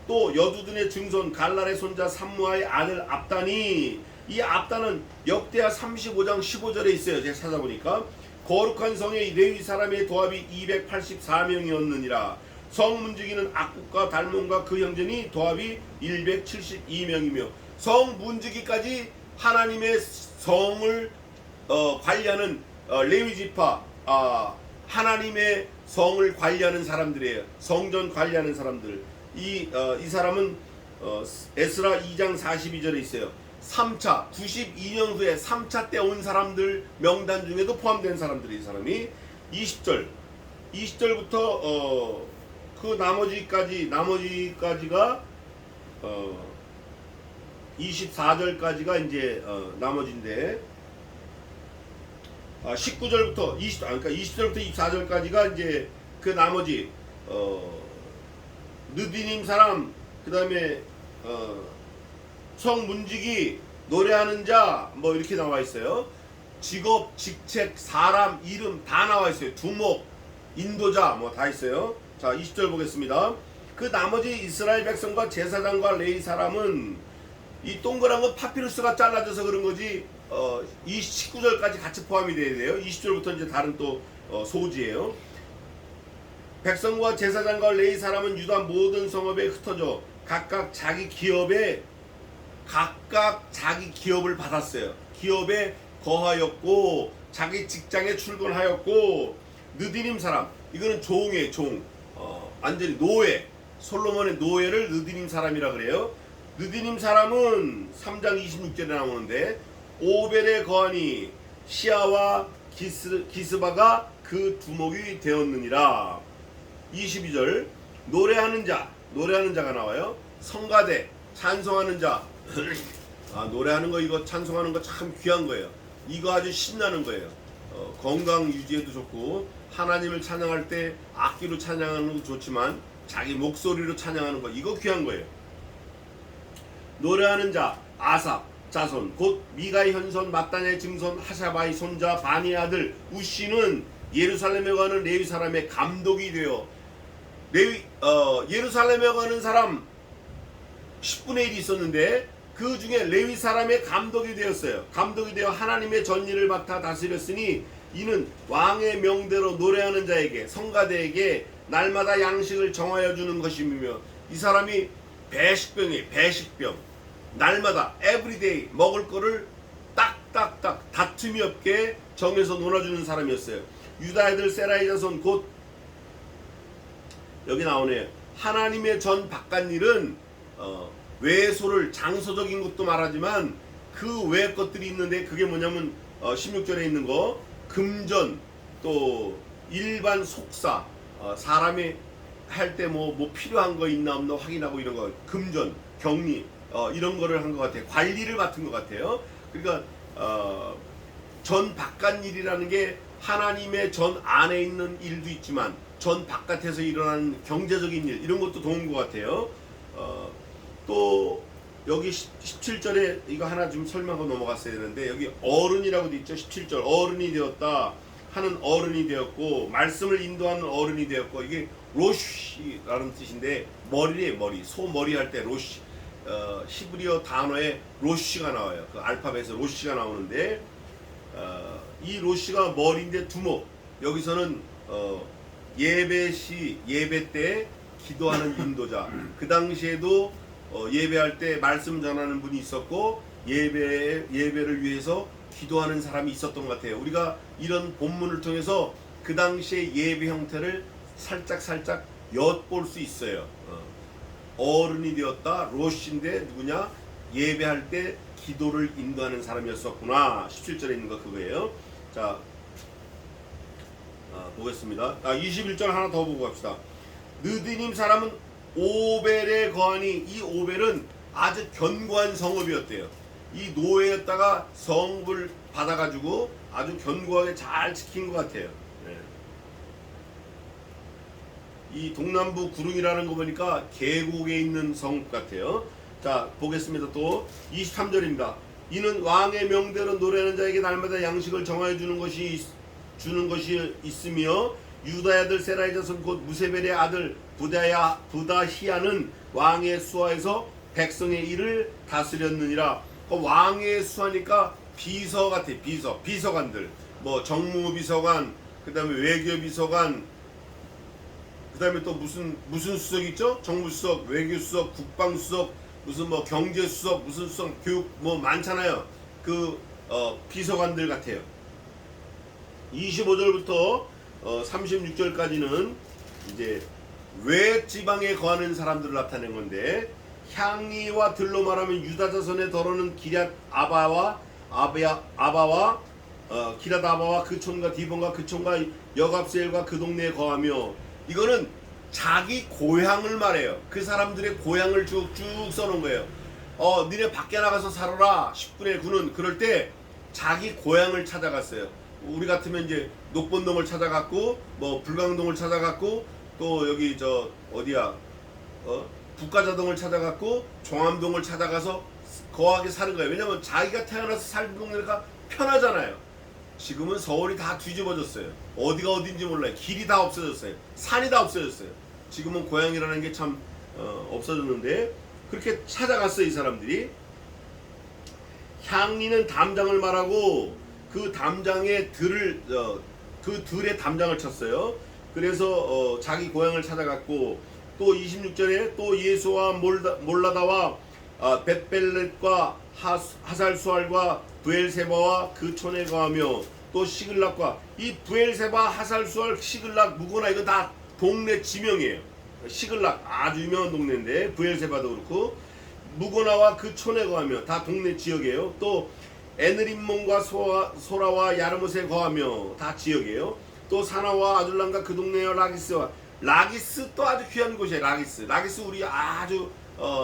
또 여두둔의 증손 갈랄의 손자 삼무아의 아들 압단이, 이 압단은 역대하 35장 15절에 있어요. 제가 찾아보니까 거룩한 성의 레위 사람의 도합이 284명이었느니라. 성 문지기는 악국과 달몬과 그 형제니 도합이 172명이며, 성 문지기까지 하나님의 성을 관리하는 레위 지파, 하나님의 성을 관리하는 사람들이에요. 성전 관리하는 사람들. 이 사람은 에스라 2장 42절에 있어요. 3차 92년 후에 3차 때 온 사람들 명단 중에도 포함된 사람들이, 이 사람이 20절부터 그 나머지까지가 24절까지가 이제 나머지인데, 19절부터 20절부터 24절까지가 이제 그 나머지 느디님 사람, 그 다음에 성문지기, 노래하는 자, 뭐 이렇게 나와 있어요. 직업, 직책, 사람, 이름 다 나와 있어요. 두목, 인도자 뭐 다 있어요. 자 20절 보겠습니다. 그 나머지 이스라엘 백성과 제사장과 레위 사람은, 이 동그란 건 파피루스가 잘라져서 그런 거지, 이 19절까지 같이 포함이 돼야 돼요. 20절부터 이제 다른 또 소지예요. 백성과 제사장과 레위 사람은 유다 모든 성읍에 흩어져 각각 자기 기업을 받았어요. 기업에 거하였고 자기 직장에 출근하였고, 느디님 사람, 이거는 종이에요. 종, 완전히 노예, 솔로몬의 노예를 느디님 사람이라 그래요. 느디님 사람은 3장 26절에 나오는데, 오벨의 거하니 시아와 기스바가 그 두목이 되었느니라. 22절 노래하는 자가 나와요. 성가대, 찬송하는 자. 노래하는 거, 이거 찬송하는 거 참 귀한 거예요. 이거 아주 신나는 거예요. 건강 유지에도 좋고, 하나님을 찬양할 때 악기로 찬양하는 것도 좋지만 자기 목소리로 찬양하는 거, 이거 귀한 거예요. 노래하는 자 아삽 자손, 곧 미가의 현손 마따냐의 증손 하샤바의 손자 바니의 아들 우시는 예루살렘에 가는 레위 사람의 감독이 되어, 예루살렘에 가는 사람 10분의 1이 있었는데 그 중에 레위 사람의 감독이 되었어요. 감독이 되어 하나님의 전일을 맡아 다스렸으니 이는 왕의 명대로 노래하는 자에게 성가대에게 날마다 양식을 정하여 주는 것이며 이 사람이 배식병 날마다 에브리데이 먹을 거를 딱딱딱 다툼이 없게 정해서 놀아주는 사람이었어요. 유다 애들 세라의 자손 곧 여기 나오네요. 하나님의 전 바깥일은 외소를 장소적인 것도 말하지만 그 외의 것들이 있는데 그게 뭐냐면 16절에 있는 거 금전 또 일반 속사 사람이 할 때 뭐 필요한 거 있나 없나 확인하고 이런 거 금전 격리 이런 거를 한 것 같아요. 관리를 맡은 것 같아요. 그러니까 전 바깥일이라는 게 하나님의 전 안에 있는 일도 있지만 전 바깥에서 일어나는 경제적인 일 이런 것도 도운 것 같아요. 또 여기 17절에 이거 하나 좀 설명하고 넘어갔어야 되는데 여기 어른이라고 돼 있죠. 17절 어른이 되었다 하는 어른이 되었고 말씀을 인도하는 어른이 되었고 이게 로시라는 뜻인데 머리에 머리 소머리 할 때 로시 히브리어 단어에 로시가 나와요. 그 알파벳에서 로시가 나오는데 이 로시가 머리인데 두목 여기서는 예배 때 기도하는 인도자 그 당시에도 예배할 때 말씀 전하는 분이 있었고 예배를 위해서 기도하는 사람이 있었던 것 같아요. 우리가 이런 본문을 통해서 그 당시의 예배 형태를 살짝 엿볼 수 있어요. 어른이 되었다 로시인데 누구냐 예배할 때 기도를 인도하는 사람이었었구나. 17절에 있는 거 그거예요. 자 보겠습니다. 21절 하나 더 보고 갑시다. 느디님 사람은 오벨에 거하니 이 오벨은 아주 견고한 성읍이었대요. 이 노예였다가 성읍을 받아가지고 아주 견고하게 잘 지킨 것 같아요. 네. 이 동남부 구릉이라는 거 보니까 계곡에 있는 성읍 같아요. 자 보겠습니다. 또 23절입니다. 이는 왕의 명대로 노래하는 자에게 날마다 양식을 정하여 주는 것이 있으며 유다의 아들 세라의 자손 곧 무세벨의 아들 부다히야는 왕의 수하에서 백성의 일을 다스렸느니라. 왕의 수하니까 비서 같아. 비서관들 뭐 정무비서관 그 다음에 외교비서관 그 다음에 또 무슨 수석 있죠? 정무수석 외교수석 국방수석 무슨 뭐 경제수석 무슨 수석 교육 뭐 많잖아요. 그 비서관들 같아요. 25절부터 36절까지는 이제 외 지방에 거하는 사람들을 나타낸 건데 향리와 들로 말하면 유다 자손의 더러는 기럇 아바와 기럇 아바와 그 촌과 디본과 그 촌과 여갑세엘과 그 동네에 거하며 이거는 자기 고향을 말해요. 그 사람들의 고향을 쭉쭉 써놓은 거예요. 니네 밖에 나가서 살아라 10분의 9는 그럴 때 자기 고향을 찾아갔어요. 우리 같으면 이제 녹본동을 찾아갔고 뭐 불광동을 찾아갔고 또 여기 저 어디야 북가자동을 찾아갔고 종암동을 찾아가서 거하게 사는 거예요. 왜냐면 자기가 태어나서 살던 동네가 편하잖아요. 지금은 서울이 다 뒤집어졌어요. 어디가 어딘지 몰라요. 길이 다 없어졌어요. 산이 다 없어졌어요. 지금은 고향이라는 게 참 없어졌는데 그렇게 찾아갔어요. 이 사람들이. 향리는 담장을 말하고 그 담장에 그 들에 담장을 쳤어요. 그래서 자기 고향을 찾아갔고 또 26절에 또 예수와 몰라다와 벳벨렛과 하살수알과 부엘세바와 그 촌에 거하며 또 시글락과 이 부엘세바 하살수알 시글락 무고나 이거 다 동네 지명이에요. 시글락 아주 유명한 동네인데 부엘세바도 그렇고 무고나와 그 촌에 거하며 다 동네 지역이에요. 또 에느림몬과 소라와 야르못에 거하며 다 지역이에요. 또 사나와 아둘람과 그 동네와 라기스 또 아주 귀한 곳이에요. 라기스 우리 아주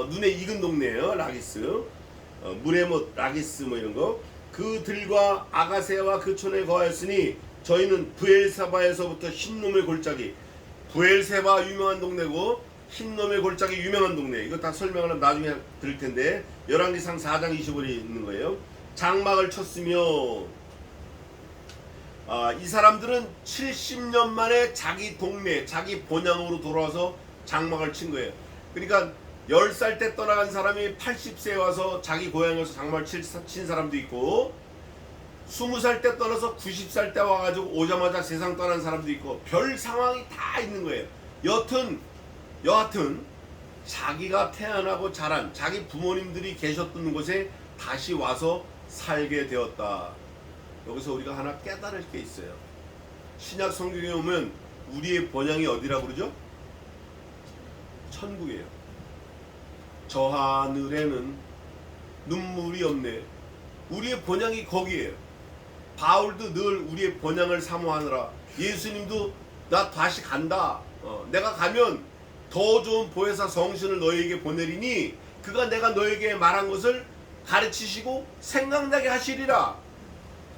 눈에 익은 동네예요. 라기스 무레못 라기스 뭐 이런 거 그 들과 아가세와 그 촌에 거하였으니 저희는 부엘세바에서부터 흰놈의 골짜기 부엘세바 유명한 동네고 흰놈의 골짜기 유명한 동네 이거 다 설명을 나중에 드릴 텐데 열왕기상 4장 25절에 있는 거예요. 장막을 쳤으며 이 사람들은 70년 만에 자기 동네 자기 본향으로 돌아와서 장막을 친 거예요. 그러니까 10살 때 떠나간 사람이 80세에 와서 자기 고향에서 장막을 친 사람도 있고 20살 때 떠나서 90살 때 와가지고 오자마자 세상 떠난 사람도 있고 별 상황이 다 있는 거예요. 여하튼 자기가 태어나고 자란 자기 부모님들이 계셨던 곳에 다시 와서 살게 되었다. 여기서 우리가 하나 깨달을 게 있어요. 신약 성경에 오면 우리의 본향이 어디라고 그러죠? 천국이에요. 저 하늘에는 눈물이 없네. 우리의 본향이 거기에요. 바울도 늘 우리의 본향을 사모하느라 예수님도 나 다시 간다. 내가 가면 더 좋은 보혜사 성신을 너에게 보내리니 그가 내가 너에게 말한 것을 가르치시고 생각나게 하시리라.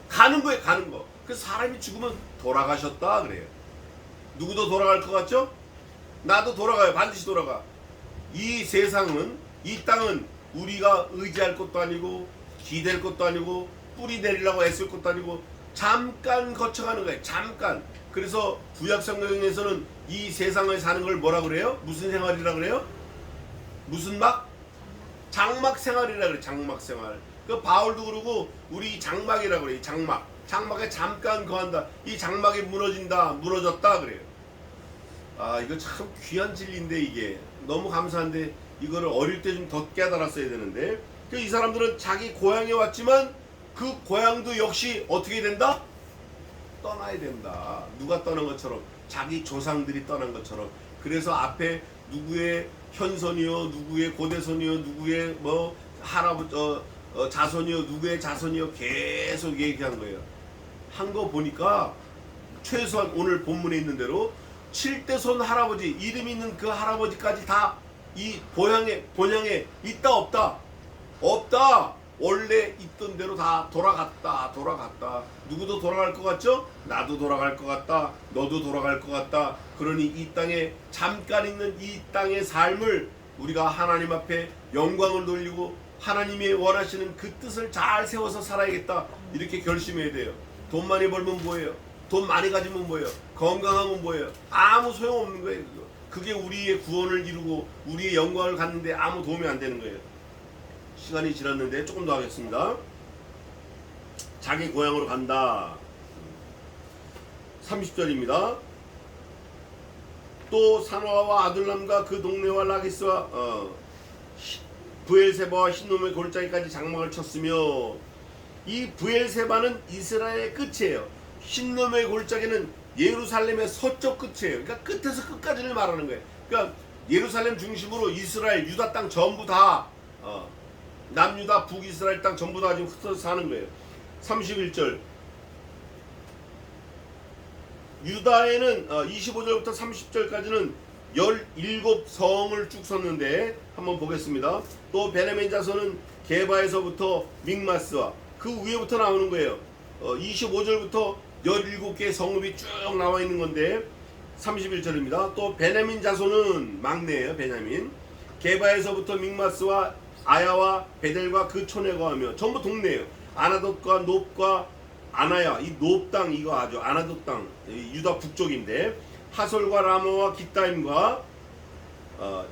가는 거예요. 가는 거. 그 사람이 죽으면 돌아가셨다 그래요. 누구도 돌아갈 것 같죠? 나도 돌아가요. 반드시 돌아가. 이 세상은 이 땅은 우리가 의지할 것도 아니고 기댈 것도 아니고 뿌리 내리려고 애쓸 것도 아니고 잠깐 거쳐가는 거예요. 잠깐. 그래서 구약 성경에서는 이 세상을 사는 걸 뭐라 그래요? 무슨 생활이라 그래요? 무슨 막? 장막 생활이라 그래. 장막 생활. 그 바울도 그러고 우리 장막이라 그래. 장막. 장막에 잠깐 거한다. 이 장막이 무너진다. 무너졌다 그래요. 아, 이거 참 귀한 진리인데 이게 너무 감사한데 이거를 어릴 때 좀 더 깨달았어야 되는데 이 사람들은 자기 고향에 왔지만 그 고향도 역시 어떻게 된다? 떠나야 된다. 누가 떠난 것처럼 자기 조상들이 떠난 것처럼. 그래서 앞에 누구의 현손이요 누구의 고대손이요 누구의 뭐 할아버지 자손이요 누구의 자손이요 계속 얘기한 거예요. 한 거 보니까 최소한 오늘 본문에 있는 대로 7대손 할아버지 이름 있는 그 할아버지까지 다 이 본향에 있다 없다? 없다. 원래 있던 대로 다 돌아갔다. 누구도 돌아갈 것 같죠? 나도 돌아갈 것 같다. 너도 돌아갈 것 같다. 그러니 이 땅에 잠깐 있는 이 땅의 삶을 우리가 하나님 앞에 영광을 돌리고 하나님이 원하시는 그 뜻을 잘 세워서 살아야겠다. 이렇게 결심해야 돼요. 돈 많이 벌면 뭐예요? 돈 많이 가지면 뭐예요? 건강하면 뭐예요? 아무 소용없는 거예요. 그게 우리의 구원을 이루고 우리의 영광을 갖는데 아무 도움이 안 되는 거예요. 시간이 지났는데 조금 더 하겠습니다. 자기 고향으로 간다. 30절입니다. 또 사노아와 아둘람과 그 동네와 라기스와 브엘세바와 흰놈의 골짜기까지 장막을 쳤으며 이 브엘세바는 이스라엘의 끝이에요. 흰놈의 골짜기는 예루살렘의 서쪽 끝이에요. 그러니까 끝에서 끝까지를 말하는 거예요. 그러니까 예루살렘 중심으로 이스라엘 유다 땅 전부 다 남유다 북이스라엘 땅 전부 다 지금 흩어져 사는 거예요. 31절 유다에는 25절부터 30절까지는 17성을 쭉 썼는데 한번 보겠습니다. 또 베냐민 자손은 게바에서부터 믹마스와 그 위에부터 나오는 거예요. 25절부터 17개의 성읍이 쭉 나와 있는 건데 31절입니다. 또 베냐민 자손은 막내예요. 베냐민 게바에서부터 믹마스와 아야와 베델과 그 촌에 거하며 전부 동네예요. 아나돗과 놉과 아나야 이 놉 땅 이거 아주 아나돗 땅 유다 북쪽인데 하솔과 라모와 기타임과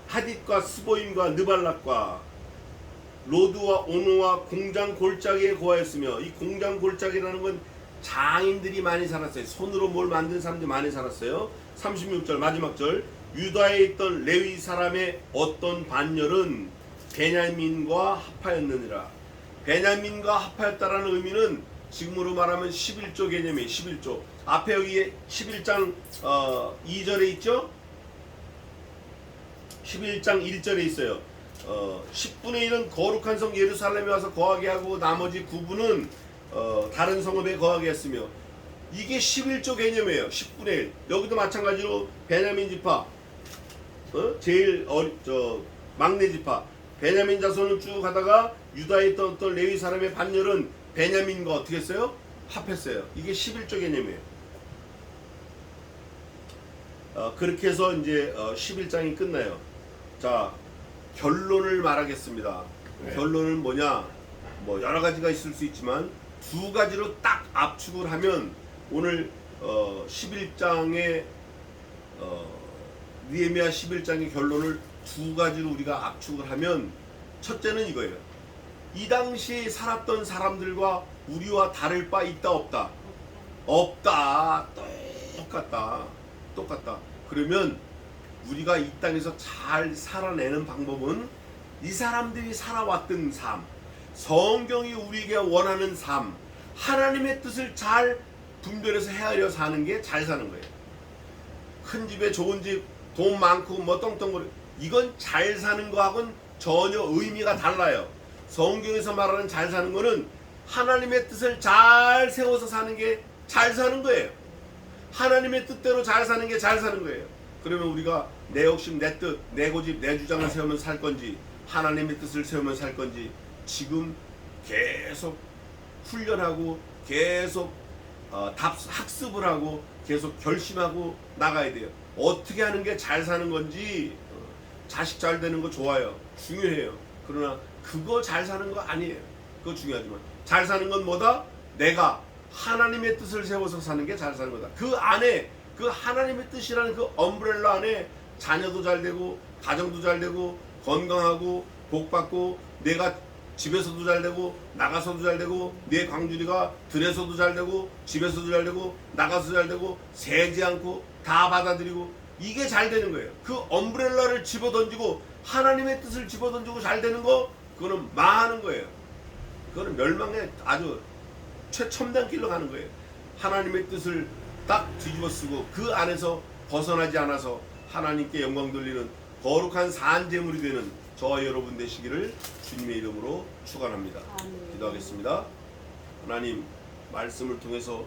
하딧과 스보임과 느발락과 로드와 오노와 공장 골짜기에 거하였으며 이 공장 골짜기라는 건 장인들이 많이 살았어요. 손으로 뭘 만든 사람들이 많이 살았어요. 36절 마지막 절 유다에 있던 레위 사람의 어떤 반열은 베냐민과 합하였느니라. 베냐민과 합하였다라는 의미는 지금으로 말하면 11조 개념이에요. 11조. 앞에 여기 11장 2절에 있죠. 11장 1절에 있어요. 10분의 1은 거룩한 성 예루살렘에 와서 거하게 하고 나머지 9분은 다른 성읍에 거하게 했으며 이게 11조 개념이에요. 10분의 1. 여기도 마찬가지로 베냐민 지파 제일 막내 지파 베냐민 자손을 쭉 가다가 유다에 있던 어떤 레위 사람의 반열은 베냐민과 어떻게 했어요? 합했어요. 이게 11조 개념이에요. 그렇게 해서 이제 11장이 끝나요. 자, 결론을 말하겠습니다. 네. 결론은 뭐냐? 뭐 여러 가지가 있을 수 있지만 두 가지로 딱 압축을 하면 오늘 11장의 느헤미야 11장의 결론을 두 가지로 우리가 압축을 하면 첫째는 이거예요. 이 당시에 살았던 사람들과 우리와 다를 바 있다 없다? 없다. 똑같다. 그러면 우리가 이 땅에서 잘 살아내는 방법은 이 사람들이 살아왔던 삶, 성경이 우리에게 원하는 삶, 하나님의 뜻을 잘 분별해서 헤아려 사는 게 잘 사는 거예요. 큰 집에 좋은 집, 돈 많고 뭐 떵떵거리, 이건 잘 사는 거하고는 전혀 의미가 달라요. 성경에서 말하는 잘 사는 거는 하나님의 뜻을 잘 세워서 사는 게 잘 사는 거예요. 하나님의 뜻대로 잘 사는 게 잘 사는 거예요. 그러면 우리가 내 욕심, 내 뜻, 내 고집, 내 주장을 세우면 살 건지, 하나님의 뜻을 세우면 살 건지 지금 계속 훈련하고 계속 학습을 하고 계속 결심하고 나가야 돼요. 어떻게 하는 게 잘 사는 건지. 자식 잘 되는 거 좋아요. 중요해요. 그러나 그거 잘 사는 거 아니에요. 그거 중요하지만 잘 사는 건 뭐다? 내가 하나님의 뜻을 세워서 사는 게 잘 사는 거다. 그 안에 그 하나님의 뜻이라는 그 엄브렐라 안에 자녀도 잘 되고 가정도 잘 되고 건강하고 복받고 내가 집에서도 잘 되고 나가서도 잘 되고 내 광주리가 들에서도 잘 되고 집에서도 잘 되고 나가서도 잘 되고 세지 않고 다 받아들이고 이게 잘 되는 거예요. 그 엄브렐라를 집어던지고 하나님의 뜻을 집어던지고 잘 되는 거 그거는 망하는 거예요. 그거는 멸망의 아주 최첨단 길로 가는 거예요. 하나님의 뜻을 딱 뒤집어 쓰고 그 안에서 벗어나지 않아서 하나님께 영광 돌리는 거룩한 산제물이 되는 저와 여러분 되시기를 주님의 이름으로 축원합니다. 아멘. 기도하겠습니다. 하나님 말씀을 통해서